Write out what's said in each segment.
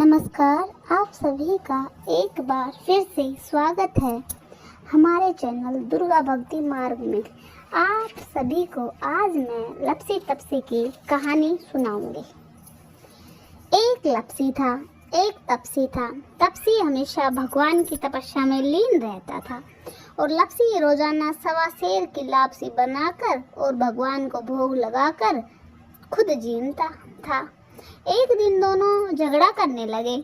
नमस्कार, आप सभी का एक बार फिर से स्वागत है हमारे चैनल दुर्गा भक्ति मार्ग में। आप सभी को आज मैं लपसी तपसी की कहानी सुनाऊंगी। एक लपसी था, एक तपसी था। तपसी हमेशा भगवान की तपस्या में लीन रहता था और लपसी रोजाना सवा सेर की लापसी बनाकर और भगवान को भोग लगाकर खुद जीता था। एक दिन दोनों झगड़ा करने लगे।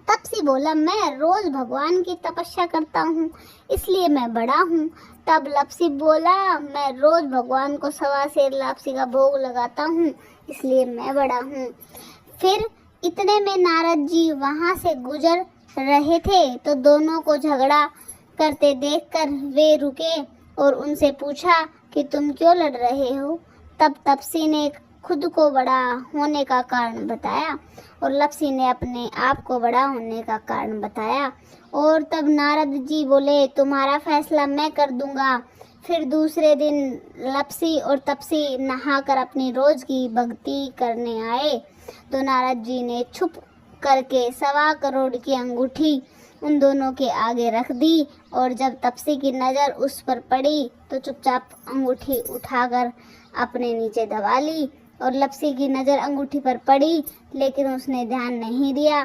तपसी बोला, मैं रोज भगवान की तपस्या करता हूँ, इसलिए मैं बड़ा हूँ। तब लपसी बोला, मैं रोज भगवान को सवा सेर लापसी का भोग लगाता हूँ, इसलिए मैं बड़ा हूँ। फिर इतने में नारद जी वहाँ से गुजर रहे थे तो दोनों को झगड़ा करते देखकर वे रुके और उनसे पूछा कि तुम क्यों लड़ रहे हो। तब तपसी ने खुद को बड़ा होने का कारण बताया और लपसी ने अपने आप को बड़ा होने का कारण बताया। और तब नारद जी बोले, तुम्हारा फैसला मैं कर दूंगा। फिर दूसरे दिन लपसी और तपसी नहाकर अपनी रोज की भक्ति करने आए तो नारद जी ने छुप करके 1.25 करोड़ की अंगूठी उन दोनों के आगे रख दी और जब तपसी की नज़र उस पर पड़ी तो चुपचाप अंगूठी उठाकर अपने नीचे दबा ली और लपसी की नज़र अंगूठी पर पड़ी लेकिन उसने ध्यान नहीं दिया।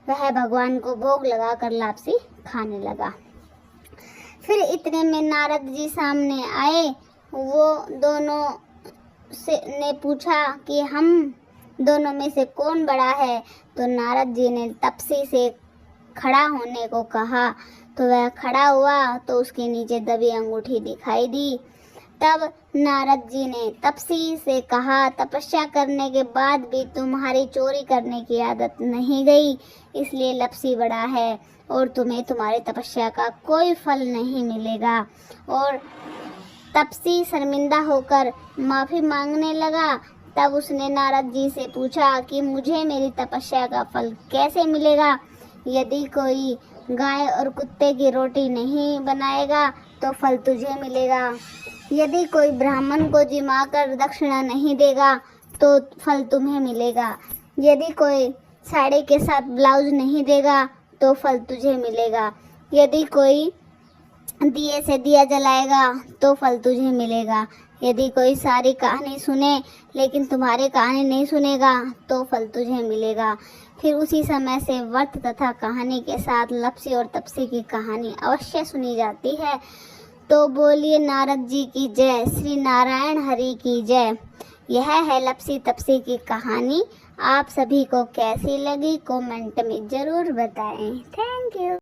वह भगवान को भोग लगाकर लापसी खाने लगा। फिर इतने में नारद जी सामने आए। वो दोनों ने पूछा कि हम दोनों में से कौन बड़ा है। तो नारद जी ने तपसी से खड़ा होने को कहा तो वह खड़ा हुआ तो उसके नीचे दबी अंगूठी दिखाई दी। तब नारद जी ने तपसी से कहा, तपस्या करने के बाद भी तुम्हारी चोरी करने की आदत नहीं गई, इसलिए लपसी बड़ा है और तुम्हें तुम्हारी तपस्या का कोई फल नहीं मिलेगा। और तपसी शर्मिंदा होकर माफ़ी मांगने लगा। तब उसने नारद जी से पूछा कि मुझे मेरी तपस्या का फल कैसे मिलेगा। यदि कोई गाय और कुत्ते की रोटी नहीं बनाएगा तो फल तुझे मिलेगा। यदि कोई ब्राह्मण को जिमाकर दक्षिणा नहीं देगा तो फल तुम्हें मिलेगा। यदि कोई साड़ी के साथ ब्लाउज नहीं देगा तो फल तुझे मिलेगा। यदि कोई दिए से दिया जलाएगा तो फल तुझे मिलेगा। यदि कोई सारी कहानी सुने लेकिन तुम्हारी कहानी नहीं सुनेगा तो फल तुझे मिलेगा। फिर उसी समय से व्रत तथा कहानी के साथ लपसी और तपसी की कहानी अवश्य सुनी जाती है। तो बोलिए नारद जी की जय, श्री नारायण हरि की जय। यह है लपसी तपसी की कहानी। आप सभी को कैसी लगी कमेंट में ज़रूर बताएं। Thank you.